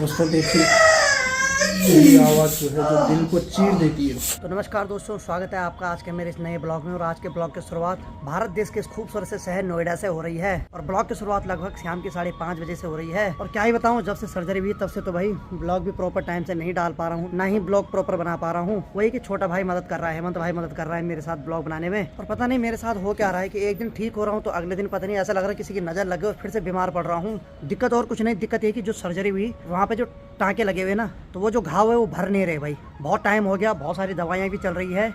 दोस्तों देखिए मेरी आवाज़ जो है जो दिल को चीर देती है। तो नमस्कार दोस्तों, स्वागत है आपका आज के मेरे इस नए ब्लॉग में। और आज के ब्लॉग की शुरुआत भारत देश के इस खूबसूरत से शहर नोएडा से हो रही है। और ब्लॉग की शुरुआत लगभग शाम के 5:30 बजे से हो रही है। और क्या ही बताऊं, जब से सर्जरी हुई तब से तो भाई ब्लॉग भी प्रॉपर टाइम से नहीं डाल पा रहा हूँ, ना ही ब्लॉग प्रॉपर बना पा रहा हूँ। वही कि छोटा भाई मदद कर रहा है, हेमंत भाई मदद कर रहा है मेरे साथ ब्लॉग बनाने में। और पता नहीं मेरे साथ हो क्या रहा है कि एक दिन ठीक हो रहा हूँ तो अगले दिन पता नहीं ऐसा लग रहा है किसी की नजर लगे और फिर से बीमार पड़ रहा हूँ। दिक्कत और कुछ नहीं, दिक्कत ये कि जो सर्जरी हुई वहाँ पे जो टाँके लगे हुए ना, तो वो जो घाव है वो भर नहीं रहे भाई। बहुत टाइम हो गया, बहुत सारी दवाइयाँ भी चल रही है।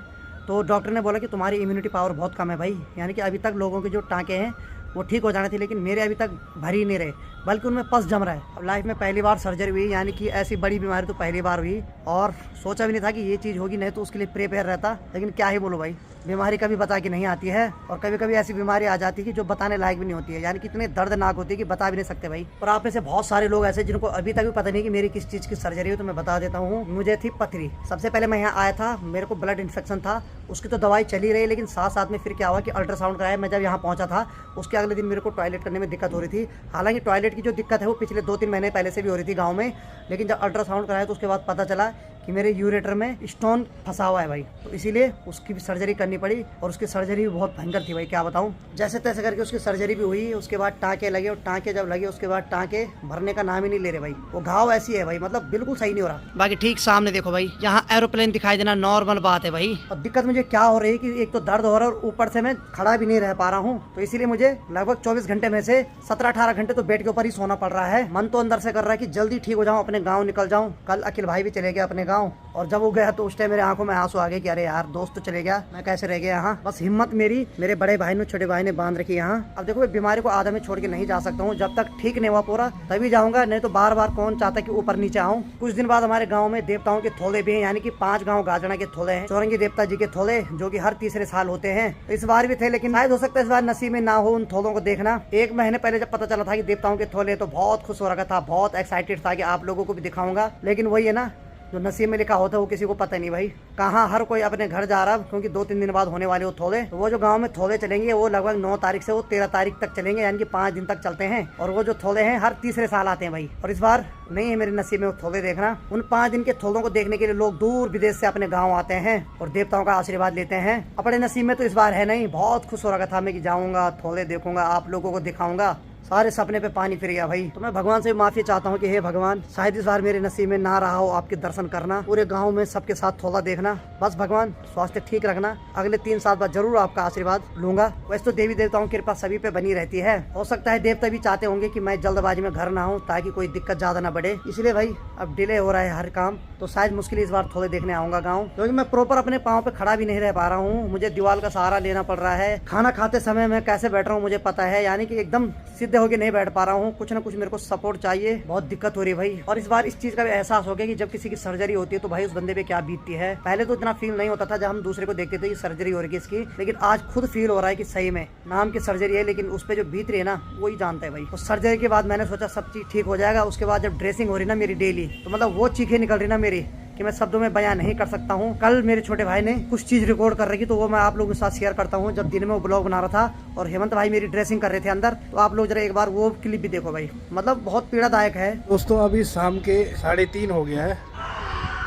तो डॉक्टर ने बोला कि तुम्हारी इम्यूनिटी पावर बहुत कम है भाई, यानी कि अभी तक लोगों के जो टाँके हैं वो ठीक हो जाने थे, लेकिन मेरे अभी तक भर ही नहीं रहे, बल्कि उनमें पस जम रहा है। अब लाइफ में पहली बार सर्जरी हुई, यानी कि ऐसी बड़ी बीमारी तो पहली बार हुई। और सोचा भी नहीं था कि ये चीज़ होगी, नहीं तो उसके लिए प्रिपेयर रहता। लेकिन क्या ही बोलो भाई, बीमारी कभी बता के नहीं आती है। और कभी कभी ऐसी बीमारी आ जाती है कि जो बताने लायक भी नहीं होती है, यानी कि इतने दर्दनाक होती है कि बता भी नहीं सकते भाई। और आप में से बहुत सारे लोग ऐसे जिनको अभी तक भी पता नहीं कि मेरी किस चीज़ की सर्जरी हुई, तो मैं बता देता हूँ। मुझे थी पथरी। सबसे पहले मैं यहाँ आया था, मेरे को ब्लड इन्फेक्शन था, उसकी तो दवाई चली रही, लेकिन साथ साथ में फिर क्या हुआ कि अल्ट्रासाउंड कराया। मैं जब यहाँ पहुँचा था उसके अगले दिन मेरे को टॉयलेट करने में दिक्कत हो रही थी। हालांकि टॉयलेट की जो दिक्कत है वो पिछले 2-3 महीने पहले से भी हो रही थी गाँव में, लेकिन जब अल्ट्रासाउंड कराया तो उसके बाद पता चला कि मेरे यूरेटर में स्टोन फंसा हुआ है भाई। तो इसीलिए उसकी भी सर्जरी करनी पड़ी। और उसकी सर्जरी भी बहुत भयंकर थी भाई, क्या बताऊं। जैसे तैसे करके उसकी सर्जरी भी हुई, उसके बाद टाँके लगे, और टाँके जब लगे उसके बाद टाँके भरने का नाम ही नहीं ले रहे भाई। वो घाव ऐसी है भाई, मतलब बिल्कुल सही नहीं हो रहा। बाकी ठीक सामने देखो भाई, यहाँ एरोप्लेन दिखाई देना नॉर्मल बात है भाई। और दिक्कत मुझे क्या हो रही है कि एक तो दर्द हो रहा है और ऊपर से मैं खड़ा भी नहीं रह पा रहा हूँ। तो इसीलिए मुझे लगभग 24 घंटे में से 17-18 घंटे तो बेड के ऊपर ही सोना पड़ रहा है। मन तो अंदर से कर रहा है कि जल्दी ठीक हो जाऊँ, अपने गाँव निकल जाऊँ। कल अखिल भाई भी चले गए अपने गाँव, और जब वो गया तो उस टाइम मेरे आंखों में आंसू आ गए कि अरे यार दोस्त तो चले गया, मैं कैसे रह गया यहाँ। बस हिम्मत मेरी मेरे बड़े भाई ने, छोटे भाई ने बांध रखी यहाँ। अब देखो बीमारी को आधा में छोड़ के नहीं जा सकता हूँ, जब तक ठीक नहीं हुआ पूरा तभी जाऊंगा, नहीं तो बार बार कौन चाहता कि ऊपर नीचे आऊँ। कुछ दिन बाद हमारे गाँव में देवताओं के थोड़े भी हैं, यानी कि 5 गाँव गाजना के थोड़े हैं, चौरंगी देवता जी के थोड़े, जो कि हर तीसरे साल होते हैं। इस बार भी थे, लेकिन शायद हो सकता है इस बार नसीब में ना हो उन थोड़ों को देखना। 1 महीने पहले जब पता चला था कि देवताओं के थोड़े, तो बहुत खुश हो रखा था, बहुत एक्साइटेड था कि आप लोगों को भी दिखाऊंगा। लेकिन वही है ना, जो नसीब में लिखा होता है वो किसी को पता नहीं भाई। कहाँ हर कोई अपने घर जा रहा है, क्योंकि 2-3 दिन बाद होने वाले वो थोड़े। तो वो जो गांव में थोड़े चलेंगे वो लगभग 9 तारीख से वो 13 तारीख तक चलेंगे, यानी कि 5 दिन तक चलते हैं। और वो जो थोड़े हैं हर तीसरे साल आते हैं भाई। और इस बार नहीं है मेरे नसीब में वो थोड़े देखना। उन 5 दिन के थोड़ों को देखने के लिए लोग दूर विदेश से अपने गाँव आते हैं और देवताओं का आशीर्वाद लेते हैं। अपने नसीब में तो इस बार है नहीं। बहुत खुश हो रखा था मैं कि जाऊँगा, थोड़े देखूंगा, आप लोगों को दिखाऊंगा। सारे सपने पे पानी फिर गया भाई। तो मैं भगवान से माफी चाहता हूँ कि हे भगवान, शायद इस बार मेरे नसीब में ना रहा हो आपके दर्शन करना, पूरे गांव में सबके साथ थोड़ा देखना। बस भगवान स्वास्थ्य ठीक रखना, अगले 3 साल बाद जरूर आपका आशीर्वाद लूंगा। वैसे तो देवी देवताओं की कृपा सभी पे बनी रहती है। हो सकता है देवता भी चाहते होंगे कि मैं जल्दबाजी में घर ना हूँ, ताकि कोई दिक्कत ज्यादा ना बढ़े। इसलिए भाई अब डिले हो रहा है हर काम, तो शायद मुश्किल इस बार थोड़े देखने आऊंगा गाँव, क्योंकि मैं प्रॉपर अपने पाँव पे खड़ा भी नहीं रह पा रहा हूँ। मुझे दीवार का सहारा लेना पड़ रहा है। खाना खाते समय मैं कैसे बैठ रहा हूँ मुझे पता है, यानी कि एकदम सीधे होके नहीं बैठ पा रहा हूँ। कुछ ना कुछ मेरे को सपोर्ट चाहिए, बहुत दिक्कत हो रही है भाई। और इस बार इस चीज का भी एहसास हो गया कि जब किसी की सर्जरी होती है तो भाई उस बंदे पे क्या बीतती है। पहले तो इतना फील नहीं होता था जब हम दूसरे को देखते थे कि सर्जरी हो रही है इसकी, लेकिन आज खुद फील हो रहा है कि सही में नाम की सर्जरी है, लेकिन उस पर जो बीत रही है ना वही जानता है भाई। उस सर्जरी के बाद मैंने सोचा सब चीज ठीक हो जाएगा। उसके बाद जब ड्रेसिंग हो रही ना मेरी डेली, तो मतलब वो चीखें निकल रही ना मेरी कि मैं शब्दों में बयां नहीं कर सकता हूँ। कल मेरे छोटे भाई ने कुछ चीज रिकॉर्ड कर रखी, तो वो मैं आप लोगों के साथ शेयर करता हूँ। जब दिन में वो ब्लॉग बना रहा था और हेमंत भाई मेरी ड्रेसिंग कर रहे थे अंदर, तो आप लोग जरा एक बार वो क्लिप भी देखो भाई, मतलब बहुत पीड़ादायक है। दोस्तों अभी शाम के 3:30 हो गया है,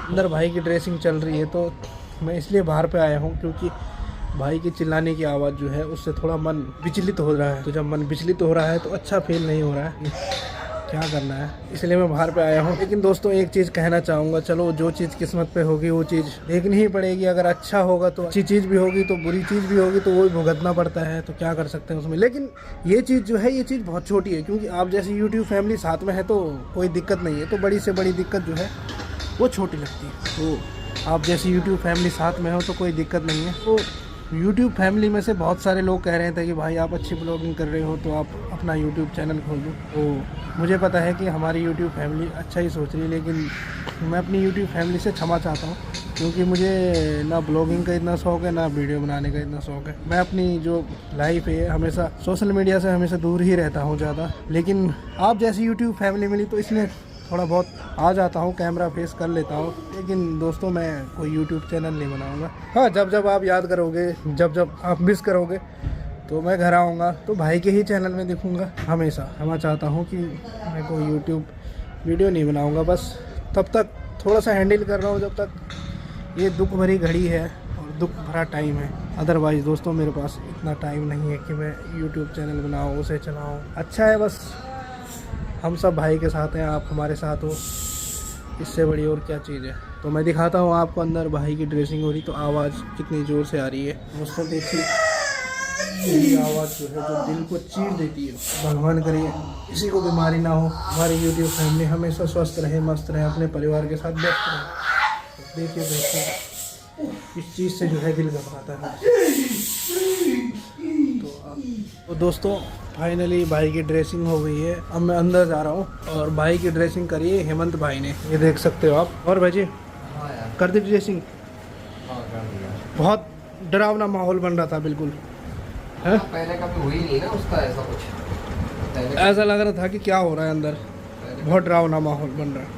अंदर भाई की ड्रेसिंग चल रही है। तो मैं इसलिए बाहर पे आया हूँ क्योंकि भाई की चिल्लाने की आवाज़ जो है उससे थोड़ा मन विचलित हो रहा है। तो जब मन विचलित हो रहा है तो अच्छा फील नहीं हो रहा है, क्या करना है, इसलिए मैं बाहर पे आया हूँ। लेकिन दोस्तों एक चीज़ कहना चाहूँगा, चलो जो चीज़ किस्मत पे होगी वो चीज़ देखनी ही पड़ेगी। अगर अच्छा होगा तो अच्छी चीज़ भी होगी, तो बुरी चीज़ भी होगी, तो वो भी भुगतना पड़ता है। तो क्या कर सकते हैं उसमें। लेकिन ये चीज़ जो है ये चीज़ बहुत छोटी है, क्योंकि आप जैसी यूट्यूब फैमिली साथ में है तो कोई दिक्कत नहीं है। तो बड़ी से बड़ी दिक्कत जो है वो छोटी लगती है। तो आप जैसी यूट्यूब फैमिली साथ में हो तो कोई दिक्कत नहीं है। तो यूट्यूब फैमिली में से बहुत सारे लोग कह रहे थे कि भाई आप अच्छी ब्लॉगिंग कर रहे हो तो आप अपना यूट्यूब चैनल खोल दो। तो मुझे पता है कि हमारी यूट्यूब फैमिली अच्छा ही सोच रही है, लेकिन मैं अपनी यूट्यूब फैमिली से क्षमा चाहता हूँ, क्योंकि मुझे ना ब्लॉगिंग का इतना शौक है ना वीडियो बनाने का इतना शौक है। मैं अपनी जो लाइफ है हमेशा सोशल मीडिया से हमेशा दूर ही रहता हूँ ज़्यादा। लेकिन आप जैसी यूट्यूब फैमिली मिली तो इसलिए थोड़ा बहुत आ जाता हूँ, कैमरा फेस कर लेता हूँ। लेकिन दोस्तों मैं कोई यूट्यूब चैनल नहीं बनाऊँगा। हाँ, जब जब आप याद करोगे, जब जब आप मिस करोगे तो मैं घर आऊँगा तो भाई के ही चैनल में दिखूँगा हमेशा। मैं चाहता हूँ कि मैं कोई यूट्यूब वीडियो नहीं बनाऊंगा, बस तब तक थोड़ा सा हैंडल कर रहा हूँ जब तक ये दुख भरी घड़ी है और दुख भरा टाइम है। अदरवाइज़ दोस्तों मेरे पास इतना टाइम नहीं है कि मैं यूट्यूब चैनल बनाऊँ, उसे चलाऊँ। अच्छा है बस हम सब भाई के साथ हैं, आप हमारे साथ हो, इससे बड़ी और क्या चीज़ है। तो मैं दिखाता हूँ आपको अंदर भाई की ड्रेसिंग हो रही, तो आवाज़ कितनी ज़ोर से आ रही है दोस्तों। देखिए मेरी आवाज़ जो है जो दिल को चीर देती है। भगवान करे किसी को बीमारी ना हो, हमारी यूट्यूब फैमिली हमेशा स्वस्थ रहे, मस्त रहे, अपने परिवार के साथ व्यस्त रहे। देखिए दोस्तों इस चीज़ से जो है दिल घबराता है। तो दोस्तों फाइनली भाई की ड्रेसिंग हो गई है। अब मैं अंदर जा रहा हूँ और भाई की ड्रेसिंग करी है हेमंत भाई ने, ये देख सकते हो आप। और भाई जी कर दी ड्रेसिंग? बहुत डरावना माहौल बन रहा था बिल्कुल है? पहले कभी हुई नहीं ना उसका ऐसा कुछ, ऐसा लग रहा था कि क्या हो रहा है अंदर, बहुत डरावना माहौल बन रहा है,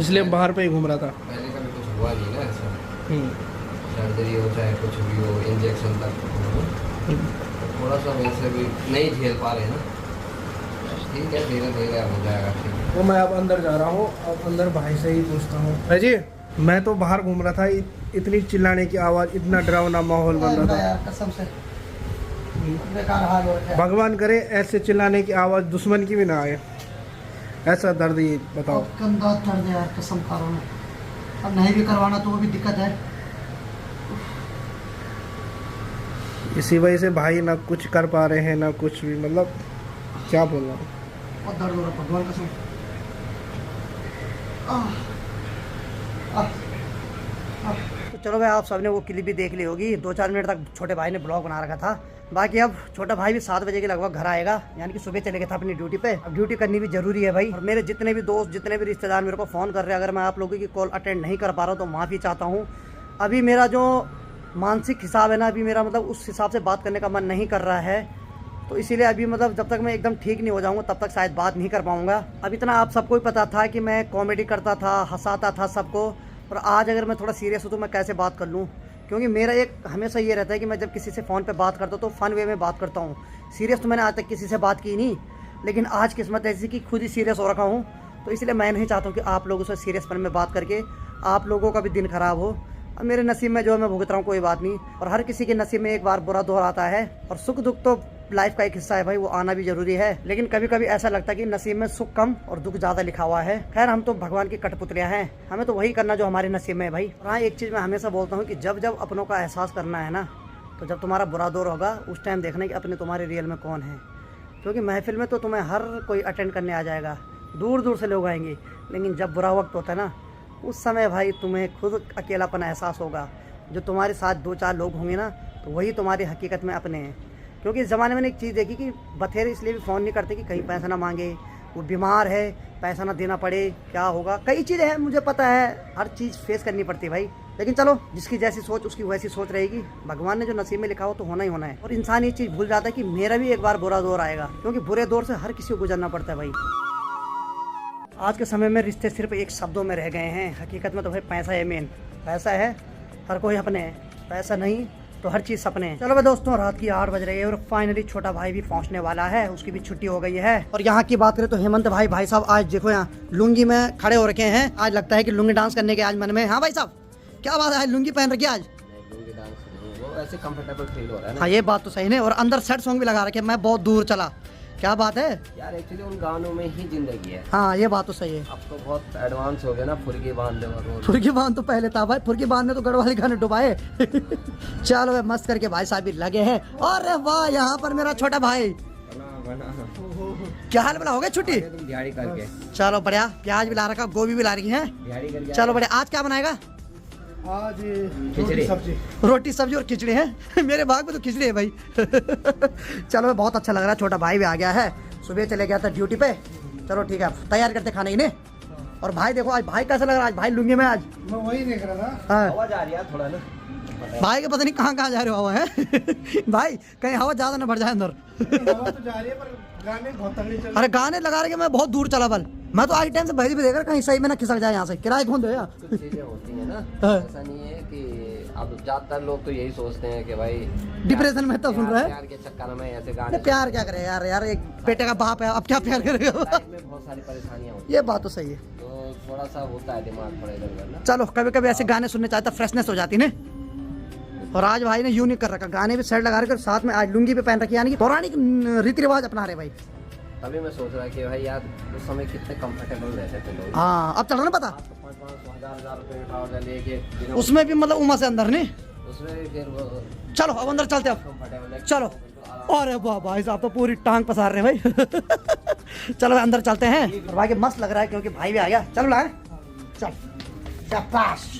इसलिए बाहर पे ही घूम रहा था। पहले कभी कुछ हुआ नहीं ना ऐसा, सर्जरी हो चाहे कुछ भी हो, इंजेक्शन तक थोड़ा सा वैसे भी नहीं झेल पा रहे ना। ठीक है धीरे धीरे हो जाएगा ठीक। तो मैं अब अंदर जा रहा हूँ, अब अंदर भाई से ही पूछता हूँ। भाई जी मैं तो बाहर घूम रहा था, इतनी चिल्लाने की आवाज़, इतना डरावना माहौल बन रहा था, कसम से बेकार हाल हो रहा है। भगवान करे ऐसे चिल्लाने की आवाज़ दुश्मन की भी ना आए, ऐसा दर्द ये बताओ। बहुत गंदा दर्द है यार कसम खा रहा हूँ। अब नहीं भी करवाना तो वो भी दिक्कत है। इसी वजह से भाई ना कुछ कर पा रहे हैं ना कुछ भी, मतलब क्या बोल रहा हूँ, बहुत दर्द हो रहा है भगवान कसम। तो चलो भाई आप सबने वो क्लिप भी देख ली होगी, 2-4 मिनट तक छोटे भाई ने ब्लॉग बना रखा था। बाकी अब छोटा भाई भी 7 बजे के लगभग घर आएगा, यानी कि सुबह चले गया था अपनी ड्यूटी पे। अब ड्यूटी करनी भी जरूरी है भाई। और मेरे जितने भी दोस्त जितने भी रिश्तेदार मेरे को फ़ोन कर रहे हैं, अगर मैं आप लोगों की कॉल अटेंड नहीं कर पा रहा हूँ तो माफ़ी चाहता हूँ। अभी मेरा जो मानसिक हिसाब है ना, अभी मेरा मतलब उस हिसाब से बात करने का मन नहीं कर रहा है, तो इसीलिए अभी मतलब जब तक मैं एकदम ठीक नहीं हो जाऊंगा तब तक शायद बात नहीं कर पाऊंगा। अब इतना आप सबको ही पता था कि मैं कॉमेडी करता था, हंसाता था सबको, और आज अगर मैं थोड़ा सीरियस हूँ तो मैं कैसे बात कर लूँ, क्योंकि मेरा एक हमेशा ये रहता है कि मैं जब किसी से फ़ोन पे बात करता हूँ तो फ़न वे में बात करता हूँ। सीरियस तो मैंने आज तक किसी से बात की नहीं, लेकिन आज किस्मत ऐसी कि खुद ही सीरियस हो रखा हूँ, तो इसलिए मैं नहीं चाहता हूँ कि आप लोगों से सीरियसपन में बात करके आप लोगों का भी दिन ख़राब हो। अब मेरे नसीब में जो है मैं भुगत रहा हूँ, कोई बात नहीं। और हर किसी के नसीब में एक बार बुरा दौर आता है, और सुख दुख तो लाइफ का एक हिस्सा है भाई, वो आना भी जरूरी है। लेकिन कभी कभी ऐसा लगता है कि नसीब में सुख कम और दुख ज़्यादा लिखा हुआ है। खैर हम तो भगवान की कठपुतलियाँ हैं, हमें तो वही करना जो हमारे नसीब में है भाई। और हाँ एक चीज़ मैं हमेशा बोलता हूँ कि जब जब अपनों का एहसास करना है ना, तो जब तुम्हारा बुरा दौर होगा उस टाइम देखना कि अपने तुम्हारे रियल में कौन है। क्योंकि महफिल में तो तुम्हें हर कोई अटेंड करने आ जाएगा, दूर दूर से लोग आएंगे, लेकिन जब बुरा वक्त होता है ना, उस समय भाई तुम्हें खुद अकेलापन एहसास होगा। जो तुम्हारे साथ 2-4 लोग होंगे ना, तो वही तुम्हारी हकीकत में अपने हैं। क्योंकि इस ज़माने में एक चीज़ देखी कि बथेरे इसलिए भी फ़ोन नहीं करते कि कहीं पैसा ना मांगे, वो बीमार है, पैसा ना देना पड़े, क्या होगा, कई चीज़ें हैं, मुझे पता है, हर चीज़ फेस करनी पड़ती है भाई। लेकिन चलो जिसकी जैसी सोच उसकी वैसी सोच रहेगी, भगवान ने जो नसीब में लिखा हो तो होना ही होना है। और इंसान ये चीज़ भूल जाता है कि मेरा भी एक बार बुरा दौर आएगा, क्योंकि बुरे दौर से हर किसी को गुजरना पड़ता है भाई। आज के समय में रिश्ते सिर्फ एक शब्दों में रह गए हैं, हकीकत में तो भाई पैसा है मेन। पैसा है हर कोई अपने है, पैसा नहीं तो हर चीज़ सपने हैं। चलो भाई दोस्तों रात की 8 बज रही है और फाइनली छोटा भाई भी पहुंचने वाला है, उसकी भी छुट्टी हो गई है। और यहाँ की बात करें तो हेमंत भाई साहब आज देखो यहाँ लुंगी में खड़े हो रखे हैं। आज लगता है कि लुंगी डांस करने के आज मन में। हाँ भाई साहब क्या बात है, लुंगी पहन रखी आज? लुंगी डांस नहीं, वो ऐसे कंफर्टेबल फील हो रहा है ना। हाँ ये बात तो सही है। और अंदर सेट सॉन्ग भी लगा रखे, मैं बहुत दूर चला, क्या बात है यार। एक्चुअली उन गानों में ही जिंदगी है। हाँ ये बात तो सही है। अब तो बहुत एडवांस हो गया ना, फुर्गी बांध दो। फुर्गी बांध तो पहले था भाई, फुर्गी बांध ने तो गढ़वाली गाने डुबाए। चलो भाई मस्त करके भाई साहब भी लगे हैं। अरे वाह यहाँ पर मेरा छोटा भाई, क्या हाल बना हो गया छुट्टी? तुम दिहाड़ी करके चलो बढ़िया, प्याज भी ला रखा, गोभी भी ला रही है। दिहाड़ी करके चलो बढ़िया, आज क्या बनाएगा? आज खिचड़ी रोटी सब्जी और खिचड़ी है। मेरे भाग में तो खिचड़ी है भाई। चलो बहुत अच्छा लग रहा है, छोटा भाई भी आ गया है, सुबह चले गया था ड्यूटी पे। चलो ठीक है तैयार करते खाने की ने। और भाई देखो आज भाई कैसा लग रहा है, आज भाई लुंगी में आज मैं वही देख रहा था। हाँ। आवाज आ रही है थोड़ा ना, भाई के पता नहीं कहाँ कहाँ जा रहे हो हवा है। भाई कहीं हवा ज्यादा ना बढ़ जाए अंदर। हवा तो जा रही है पर गाने बहुत तगड़े चल रहे हैं। अरे गाने लगा रहे मैं बहुत दूर चला बल, मैं तो आज टाइम से बहरी भी देख रहा कहीं सही में ना खिसक जाए यहाँ से, किराए कौन दो यार। कुछ चीजें होती है ना, हाँ। ऐसा नहीं है कि अब ज्यादातर लोग तो यही सोचते हैं कि भाई डिप्रेशन में तो सुन रहा है। प्यार के चक्कर में ऐसे अरे गाने प्यार क्या करे यार, यार एक बेटे का बाप है, अब क्या प्यार करेगा। लाइफ में बहुत सारी परेशानियां होती ये बात तो सही है। हैं, तो थोड़ा सा होता है दिमाग थोड़ा इधर उधर ना। चलो कभी कभी ऐसे गाने सुनने चाहता, फ्रेशनेस हो जाती ने। और आज भाई ने यूं नहीं कर रखा, गाने भी सेट लगा रखे और साथ में आज लुंगी भी पहन रखी, यानी कि पौराणिक रीति रिवाज अपना रहे भाई। तभी मैं सोच रहा कि भाई यार उस समय कितने कंफर्टेबल रहते थे लोग। हाँ अब चल रहा ना पता, 500 1000 रुपये उठा लेके बिना उसमें भी मतलब उमा से अंदर नहीं। उसमें भी फिर वो चलो अब अंदर चलते अब, कंफर्टेबल है। चलो। अरे वाह भाई साहब तो पूरी टांग पसार रहे हैं भाई। चलो अंदर चलते हैं। और भाई के मस्त लग रहा है क्योंकि भाई भी आ गया। चलो ला चल शाबाश।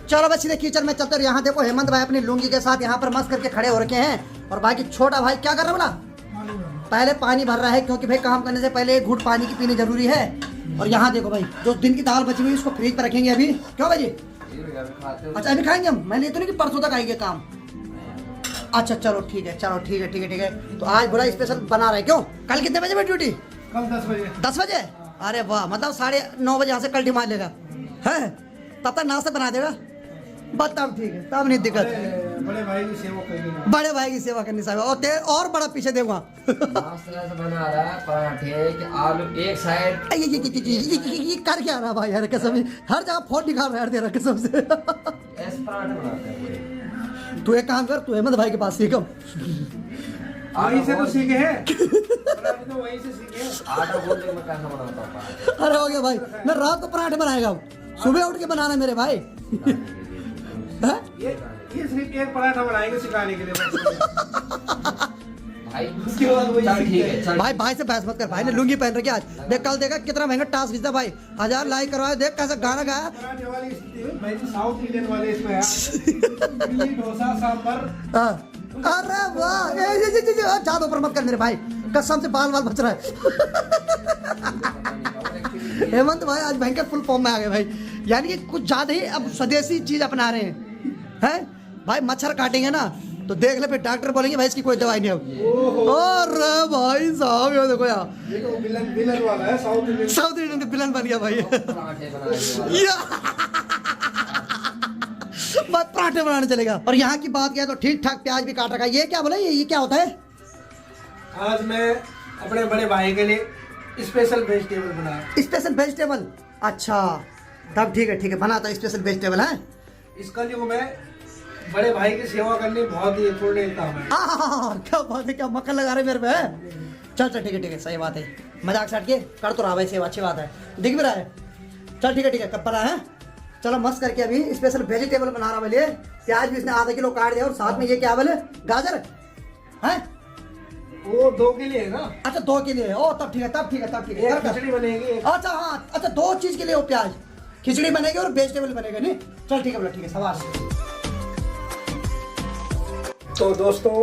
चलो बस सीधे कीचड़ में चलते। और यहाँ देखो हेमंत भाई अपनी लुंगी के साथ यहाँ पर मस्त करके खड़े हो रखे हैं। और बाकी छोटा भाई क्या कर रहा है बोला, पहले पानी भर रहा है क्योंकि भाई काम करने से पहले एक घूंट पानी की पीनी जरूरी है। और यहाँ देखो भाई जो दिन की दाल बची हुई उसको फ्रिज पर रखेंगे अभी। क्यों भाई जी? अच्छा अभी खाएंगे हम, मैंने ये तो नहीं कि परसों तक आएंगे काम। अच्छा चलो ठीक है, चलो ठीक है ठीक है ठीक है। तो आज बड़ा स्पेशल बना रहे। क्यों कल कितने बजे में ड्यूटी? कल 10 बजे। 10 बजे? अरे वाह, मतलब 9:30 बजे यहाँ से कल डिमांड लेगा है, तब तक नाश्ता बना देगा बस, तब ठीक है, तब नहीं दिक्कत। बड़े भाई की सेवा करनी, बड़े भाई की सेवा करनी चाहिए। और बड़ा पीछे देखूंगा। बना रहा है पराठे के आलू एक साइड। ये कर क्या रहा भाई यार, कसम से हर जगह फोन दिखा रहा है तेरा कसम से। ऐसे पराठे बनाते हैं पूरे। तू एक काम कर, तू अहमद भाई के पास सीख। वहीं से तो सीखे हैं। तो वहीं से सीखे हैं। आटा गूंद के मैं कैसा बनाता हूँ पराठे। अरे हो गया भाई, मैं रात को पराठे बनाएगा, सुबह उठ के बनाना मेरे भाई। ये सिर्फ एक पराठा बनाएंगे सिखाने के लिए भाई उसके बाद वही चल ठीक सीखते है हैं। चल। भाई भाई से बहस मत कर, भाई ने लुंगी पहन रखी आज। देख कल देखा कितना महंगा टास्क खींचा भाई, 1000 लाइक करवाया, देख कैसा गाना गाया। पराठे वाली स्थिति भाई जी साउथ इंडियन वाले इसमें है। इडली डोसा सांभर। हाँ। अरे वाह, ज्यादा ऊपर मत कर मेरे भाई, कसम से बाल बाल बच रहा है। हेमंत भाई आज भयंकर फुल फॉर्म में आ गए भाई, यानी कि कुछ ज्यादा ही अब स्वदेशी चीज अपना रहे हैं भाई। मच्छर काटेंगे ना तो देख ले, फिर डॉक्टर बोलेंगे भाई इसकी कोई दवाई नहीं होगी। अरे भाई साहब ये देखो यार, ये तो विलन वाला है साउथ इंडियन। साउथ इंडियन का विलन बन गया भाई। पराठे बनाने बस पराठे बनाने चलेगा। और यहाँ की बात किया तो ठीक ठाक प्याज भी काट रखा है। ये क्या बोला, ये क्या होता है? आज मैं अपने बड़े भाई के लिए स्पेशल वेजिटेबल बनाया। Special vegetable? अच्छा तब ठीक है बनाता स्पेशल वेजिटेबल है। इसका जो मैं बड़े भाई की सेवा करनी बहुत ही पुण्य काम है। क्या बात है, क्या मक्खन लगा रहे मेरे पे। चल ठीक है सही बात है, मजाक साट के कर तो रहा भाई सेवा, अच्छी बात है, दिख भी रहा है। चल ठीक है कब बना है। चलो मस्त करके अभी स्पेशल वेजिटेबल बना रहा बोलिए। प्याज भी इसने आधा किलो काट दिया और साथ में ये क्या बोले, गाजर है वो 2 के लिए है ना। अच्छा 2 के लिए, ओ तब ठीक है एक खिचड़ी बनेगी। अच्छा हाँ, अच्छा 2 चीज के लिए हो प्याज, खिचड़ी बनेगी और वेजिटेबल बनेगा नहीं। चल ठीक है शाबाश। तो दोस्तों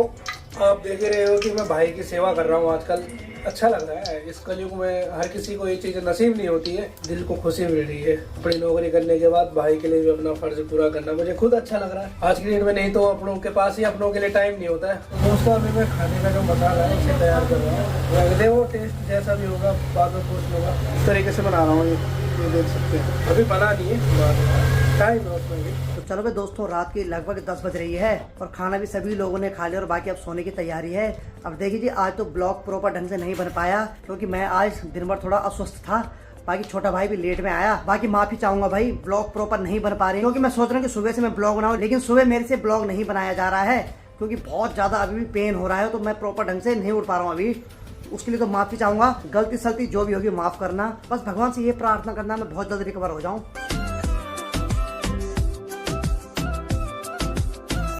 आप देख ही रहे हो कि मैं भाई की सेवा कर रहा हूँ आजकल, अच्छा लग रहा है। इस कलयुग में हर किसी को ये चीज़ें नसीब नहीं होती है, दिल को खुशी मिल रही है। अपनी नौकरी करने के बाद भाई के लिए भी अपना फर्ज पूरा करना मुझे खुद अच्छा लग रहा है। आज की डेट में नहीं तो अपनों के पास ही अपनों के लिए टाइम नहीं होता है। तो दोस्तों अभी मैं खाने का जो मसाला है उसे तैयार कर रहा हूँ। देखो टेस्ट जैसा भी होगा बाद में पूछ लूँगा। इस तरीके से बना रहा हूँ, ये देख सकते हैं। अभी बना नहीं है, टाइम है उसमें भी। तो चलो भाई दोस्तों, रात की लगभग 10 बज रही है और खाना भी सभी लोगों ने खा लिया और बाकी अब सोने की तैयारी है। अब देखिए जी, आज तो ब्लॉग प्रॉपर ढंग से नहीं बन पाया क्योंकि मैं आज दिन भर थोड़ा अस्वस्थ था। बाकी छोटा भाई भी लेट में आया। बाकी माफी चाहूंगा भाई, ब्लॉग प्रॉपर नहीं बन पा रही क्योंकि मैं सोच रहा हूँ कि सुबह से मैं ब्लॉग बनाऊं, लेकिन सुबह मेरे से ब्लॉग नहीं बनाया जा रहा है क्योंकि बहुत ज्यादा अभी भी पेन हो रहा है, तो मैं प्रॉपर ढंग से नहीं उठ पा रहा हूँ अभी। उसके लिए तो माफी चाहूंगा, गलती सलती जो भी होगी माफ करना। बस भगवान से ये प्रार्थना करना मैं बहुत जल्द रिकवर हो जाऊँ।